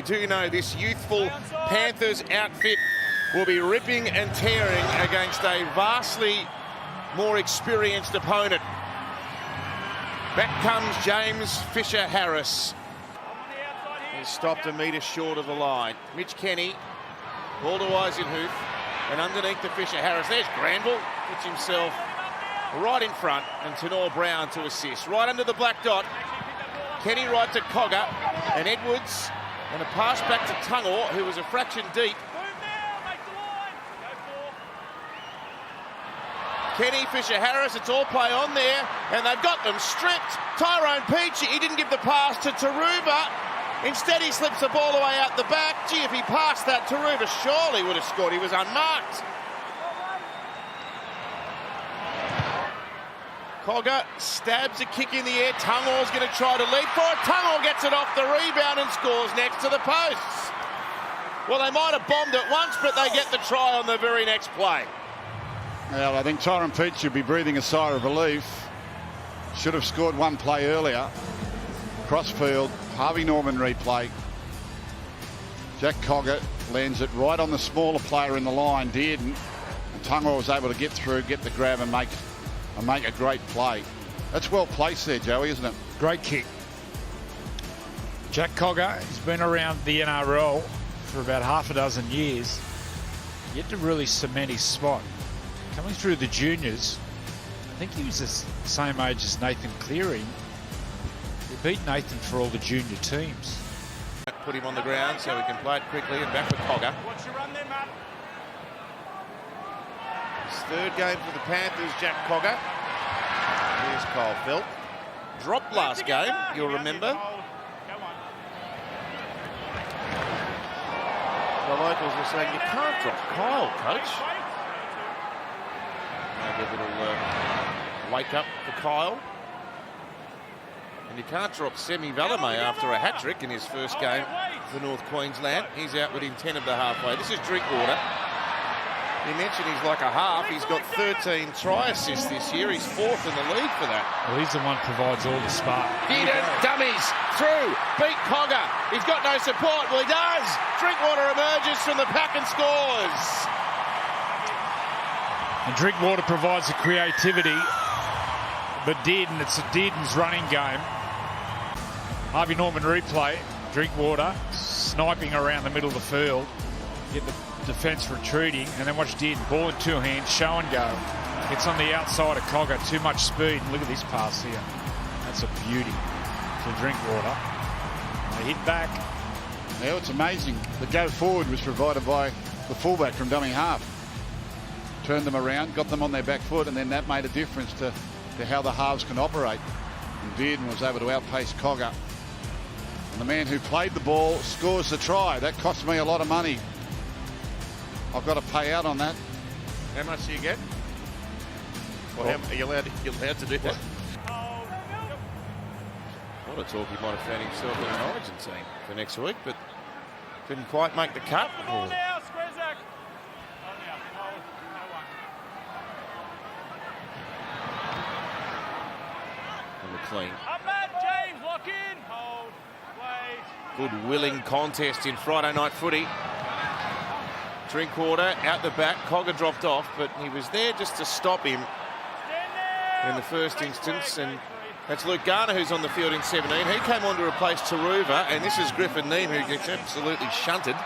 do know this youthful Panthers outfit will be ripping and tearing against a vastly more experienced opponent. Back comes James Fisher-Harris. He's stopped a metre short of the line. Mitch Kenny, ball to Eisenhuth, and underneath to Fisher-Harris. There's Granville, puts himself right in front, and Tenor Brown to assist. Right under the black dot. Kenny right to Cogger, and Edwards, and a pass back to Tungor, who was a fraction deep. Kenny, Fisher-Harris, it's all play on there, and they've got them stripped. Tyrone Peachey, he didn't give the pass to Taruva. Instead, he slips the ball away out the back. Gee, if he passed that, Taruva surely would have scored. He was unmarked. Cogger stabs a kick in the air. Tungor's going to try to lead for it. Tungor gets it off the rebound and scores next to the posts. Well, they might have bombed it once, but they get the try on the very next play. Well, I think Tyrone Peachey should be breathing a sigh of relief. Should have scored one play earlier. Crossfield, Harvey Norman replay. Jack Cogger lands it right on the smaller player in the line, Dearden. And Tungor was able to get through, get the grab and make a great play. That's well placed there, Joey, isn't it? Great kick. Jack Cogger has been around the NRL for about half a dozen years. Yet to really cement his spot. Coming through the juniors, I think he was the same age as Nathan Cleary. He beat Nathan for all the junior teams. Put him on the ground so he can play it quickly, and back with Cogger. His third game for the Panthers, Jack Cogger. Here's Kyle Felt. Dropped last game, you'll remember. The locals were saying, you can't drop Kyle, coach. Maybe a little wake up for Kyle. And you can't drop Semi Valame after a hat-trick in his first game for North Queensland. He's out within 10 of the halfway. This is Drinkwater. You mentioned he's like a half. He's got 13 try assists this year. He's fourth in the league for that. Well, he's the one who provides all the spark. Dearden, dummies, through, beat Cogger. He's got no support. Well, he does. Drinkwater emerges from the pack and scores. And Drinkwater provides the creativity, but Dearden, it's Dearden's running game. Harvey Norman replay, Drinkwater sniping around the middle of the field, get the defence retreating, and then watch Dearden, ball in two hands, show and go. It's on the outside of Cogger, too much speed. Look at this pass here. That's a beauty to Drinkwater. They hit back. Yeah, it's amazing. The go forward was provided by the fullback from dummy half. Turned them around, got them on their back foot, and then that made a difference to how the halves can operate. And Dearden was able to outpace Cogger. And the man who played the ball scores the try. That cost me a lot of money. I've got to pay out on that. How much do you get? Well, are you allowed to do that? What a talk, he might have found himself in an Origin team for next week, but couldn't quite make the cut. Clean. James, lock in. Hold. Wait. Good willing contest in Friday night footy. Drinkwater out the back. Cogger dropped off, but he was there just to stop him in the first instance. And that's Luke Garner who's on the field in 17. He came on to replace Taruva, and this is Griffin Neame who gets absolutely shunted.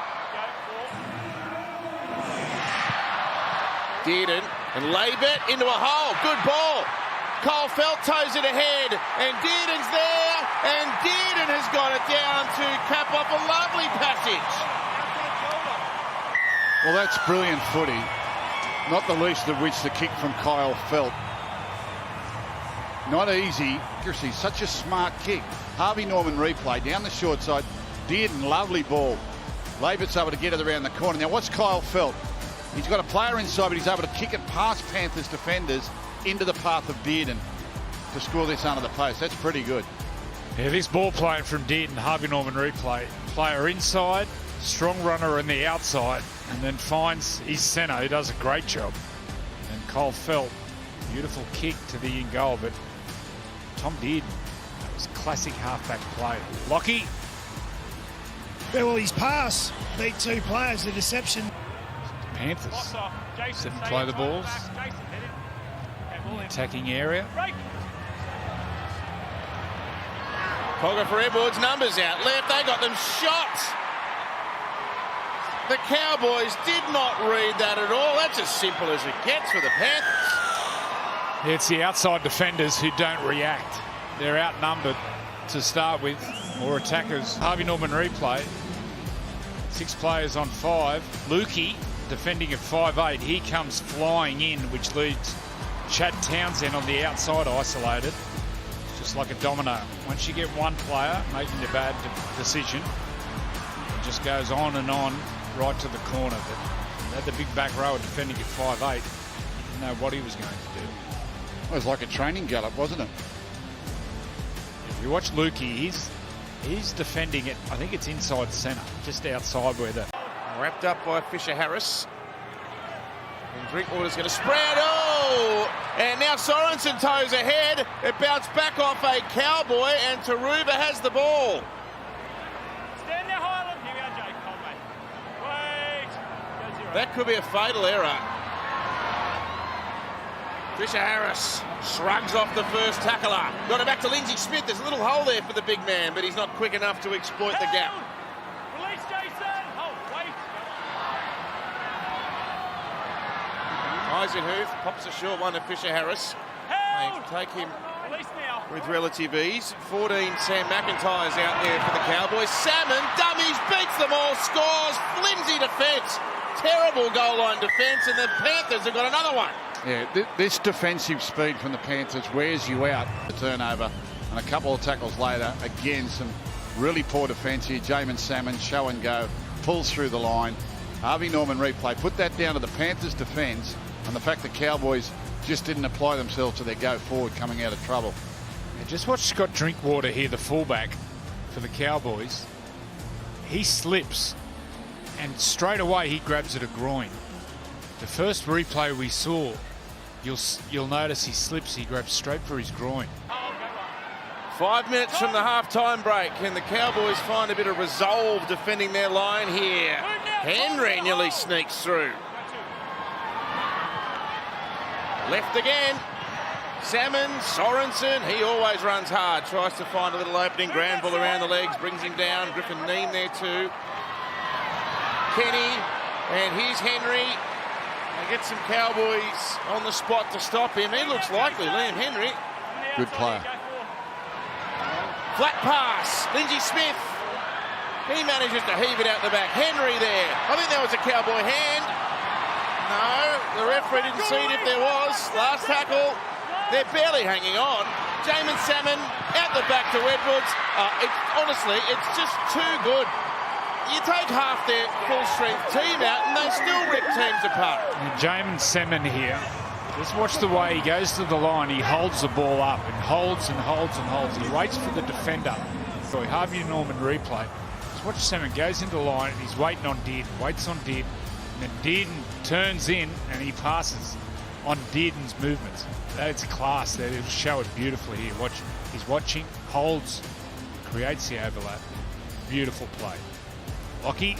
Dearden and Laybet into a hole. Good ball. Kyle Felt toes it ahead, and Dearden's there, and Dearden has got it down to cap off a lovely passage. Well, that's brilliant footy, not the least of which the kick from Kyle Felt. Not easy, accuracy, such a smart kick. Harvey Norman replay down the short side. Dearden, lovely ball. Laybet's able to get it around the corner. Now, what's Kyle Felt? He's got a player inside, but he's able to kick it past Panthers defenders into the path of Dearden to score this under the post. That's pretty good. Yeah, this ball playing from Dearden, Harvey Norman replay. Player inside, strong runner on the outside, and then finds his centre, who does a great job. And Kyle Felt, beautiful kick to the in goal, but Tom Dearden, that was classic halfback play. Lockie, Yeah, well, his pass beat 2 players, the deception. Panthers didn't play the balls. Attacking area. Cogger for Edwards, numbers out left, they got them shot. The Cowboys did not read that at all. That's as simple as it gets for the Panthers. It's the outside defenders who don't react. They're outnumbered to start with, or attackers. Harvey Norman replay. 6 players on 5. Lukey defending at 5'8". He comes flying in, which leads Chad Townsend on the outside isolated. Just like a domino. Once you get one player making a bad decision, it just goes on and on right to the corner. But they had the big back rower defending at 5'8". He didn't know what he was going to do. It was like a training gallop, wasn't it? If you watch Lukey, he's defending it. I think it's inside centre, just outside where the... Wrapped up by Fisher Harris. And Drinkwater's going to spread. Oh! And now Sorensen toes ahead. It bounced back off a Cowboy, and Taruba has the ball. Stand there, Highland. Here we are, Jake. Hold, mate. Wait. Go 0. That could be a fatal error. Fisher Harris shrugs off the first tackler. Got it back to Lindsay Smith. There's a little hole there for the big man, but he's not quick enough to exploit the gap. Release, Jason. Hold, wait. Eisenhuth pops a short one to Fisher Harris. They take him Release now. with relative ease. 14, Sam McIntyre's out there for the Cowboys. Salmon, dummies, beats them all, scores, flimsy defence. Terrible goal line defence, and the Panthers have got another one. Yeah, this defensive speed from the Panthers wears you out. The turnover, and a couple of tackles later, again, some really poor defence here. Jamin Salmon, show and go, pulls through the line. Harvey Norman replay. Put that down to the Panthers' defence and the fact the Cowboys just didn't apply themselves to their go forward coming out of trouble. Yeah, just watch Scott Drinkwater here, the fullback for the Cowboys. He slips, and straight away he grabs at a groin. The first replay we saw, you'll notice he slips, he grabs straight for his groin. 5 minutes from the half-time break, and the Cowboys find a bit of resolve defending their line here. Henry nearly sneaks through. Left again. Salmon, Sorensen, he always runs hard, tries to find a little opening. Granville around the legs, brings him down. Griffin Neem there too. Kenny, and here's Henry. They get some Cowboys on the spot to stop him. He looks likely, Liam Henry. Good player. Flat pass, Lindsay Smith. He manages to heave it out the back. Henry there. I think that was a Cowboy hand. No, the referee didn't see it if there was. Last tackle. They're barely hanging on. Jamin Salmon out the back to Edwards. Honestly, it's just too good. You take half their full-strength team out and they still rip teams apart. And Jamin Salmon here. Just watch the way he goes to the line. He holds the ball up and holds and holds and holds. He waits for the defender. So Harvey Norman replay. Just watch Salmon goes into the line and he's waiting on Dearden. Waits on Dearden. And then Dearden turns in and he passes on Dearden's movements. That's class. They'll show it beautifully here. Watch. He's watching, holds, creates the overlap. Beautiful play. Lockie.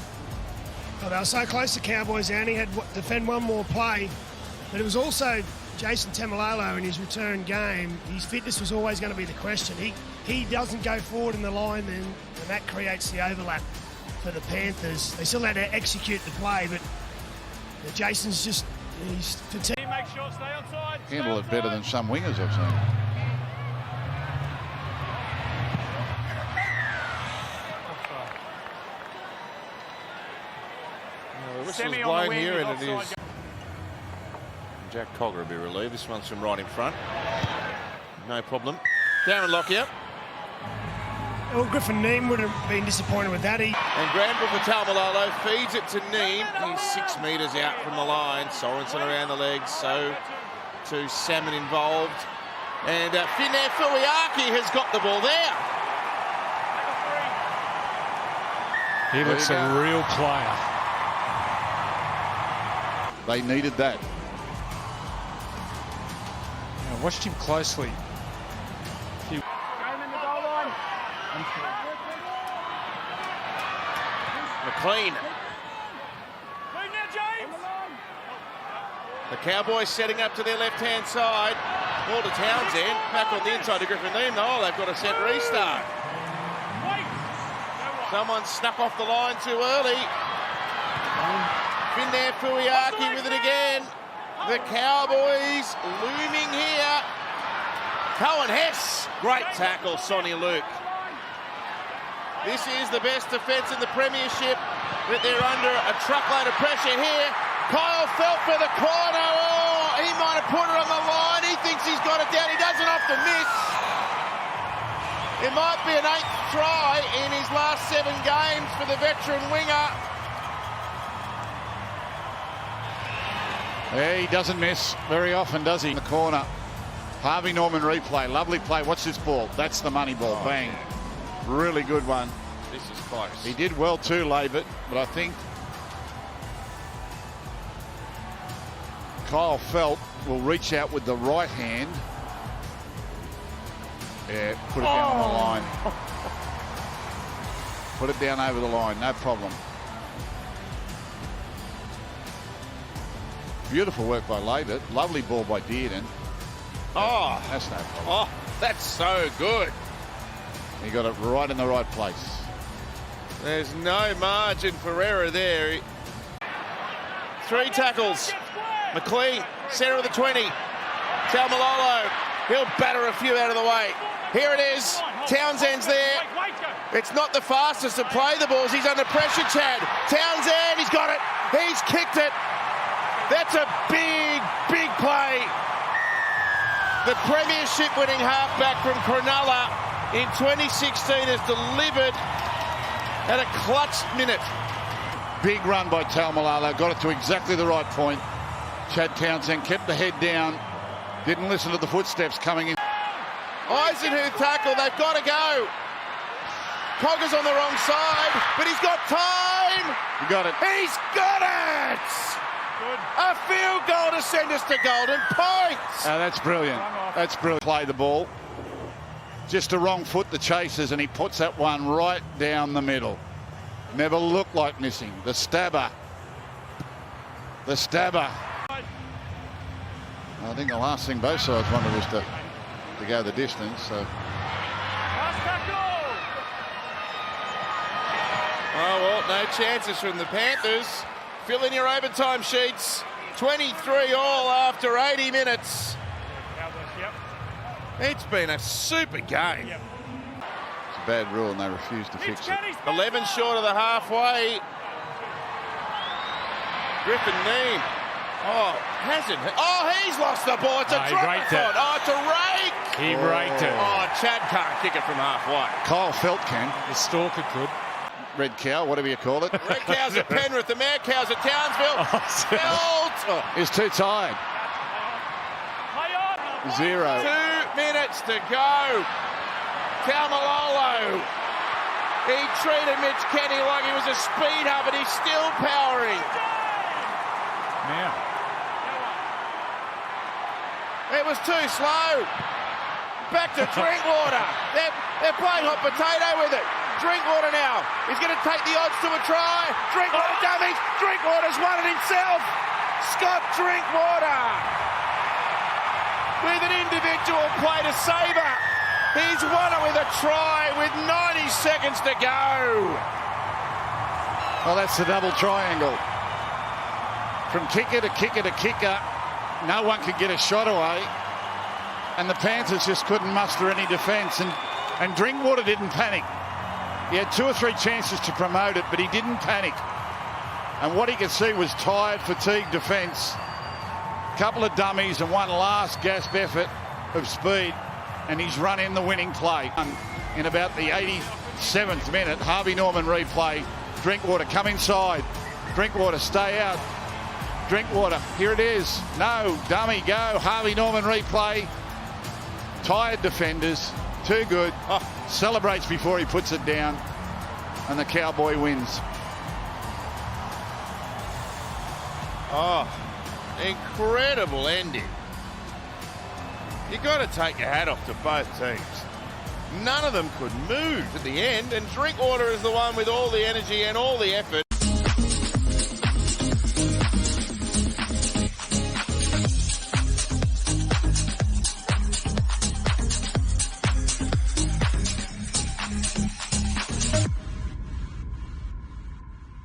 Well, they were so close to Cowboys. They only had to defend one more play. But it was also Jason Tamalolo in his return game. His fitness was always going to be the question. He doesn't go forward in the line then, and that creates the overlap for the Panthers. They still had to execute the play, but Jason's just, he's fatigued. Make sure, stay onside. Handle it better than some wingers I've seen. The whistle's blown here, and it is. Jack Cogger will be relieved. This one's from right in front. No problem. Darren Lockyer. Well, Griffin Neem would have been disappointed with that. And Granville for Taumalolo feeds it to Neem. He's 6 metres out from the line. Sorensen around the legs, so to Salmon involved. And Finnair Fuiaki has got the ball there. He looks a real player. They needed that. I watched him closely. McLean. Move now, James. The Cowboys setting up to their left-hand side. Ball to Townsend. Back on the inside to Griffin Neem. Oh, they've got a set restart. Wait. Someone snuck off the line too early. Finnair Fuiaki with it again. The Cowboys looming here. Cohen Hess. Great tackle, Sonny Luke. This is the best defence in the premiership, but they're under a truckload of pressure here. Kyle Felt for the corner. Oh, he might have put it on the line. He thinks he's got it down. He doesn't often miss. It might be an 8th try in his last 7 games for the veteran winger. Yeah, he doesn't miss very often, does he? In the corner. Harvey Norman replay. Lovely play. Watch this ball. That's the money ball. Oh, bang. yeah. Really good one. This is close. He did well too, Labert, but I think Kyle Felt will reach out with the right hand. Yeah, put it down on the line. Put it down over the line, no problem. Beautiful work by Labert. Lovely ball by Dearden. Oh, That's no problem. oh, that's so good. He got it right in the right place. There's no margin for error there. 3 tackles. McLean, centre of the 20. Taumalolo, he'll batter a few out of the way. Here it is. Townsend's there. It's not the fastest to play the balls. He's under pressure, Chad. Townsend, he's got it. He's kicked it. That's a big, big play. The premiership winning halfback from Cronulla in 2016 has delivered at a clutch minute. Big run by Taumalolo. Got it to exactly the right point. Chad Townsend kept the head down. Didn't listen to the footsteps coming in. Eisenhuth tackle, they've got to go. Cogger's on the wrong side, but he's got time. You got it. He's got it. Good. A field goal to send us to golden points. That's brilliant. That's brilliant. Play the ball. Just a wrong foot, the chasers, and he puts that one right down the middle. Never looked like missing. The stabber. The stabber. I think the last thing both sides wanted was to go the distance. So. Last tackle. Oh, well, no chances from the Panthers. Fill in your overtime sheets. 23 all after 80 minutes. Cowboys, yep. It's been a super game. Yep. It's a bad rule and they refuse to fix it. 11 short of the halfway. Griffin Neem. Oh, hasn't he? Oh, he's lost the ball. It's a he drop. raked it. Oh, it's a rake. He raked it. Oh, Chad can't kick it from halfway. Kyle Felt can. The stalker could. Red cow, whatever you call it. Red cows at Penrith, the mad cows at Townsville. Felt. Is too tired. 0. 2 minutes to go. Taumalolo. He treated Mitch Kenny like he was a speed hub, but he's still powering. Now. It was too slow. Back to Drinkwater. They're playing hot potato with it. Drinkwater now. He's going to take the odds to a try. Drinkwater dummies. Drinkwater's won it himself. Scott Drinkwater with an individual play to saver. He's won it with a try with 90 seconds to go. Well, that's the double triangle. From kicker to kicker to kicker, no one could get a shot away. And the Panthers just couldn't muster any defence. And Drinkwater didn't panic. He had 2 or 3 chances to promote it, but he didn't panic. And what he could see was tired, fatigued defence. A couple of dummies and one last gasp effort of speed. And he's run in the winning play. In about the 87th minute, Harvey Norman replay. Drinkwater, come inside. Drinkwater, stay out. Drinkwater, here it is. No, dummy, go. Harvey Norman replay. Tired defenders, too good. Celebrates before he puts it down. And the Cowboy wins. Oh, incredible ending. You've got to take your hat off to both teams. None of them could move at the end, and Drinkwater is the one with all the energy and all the effort.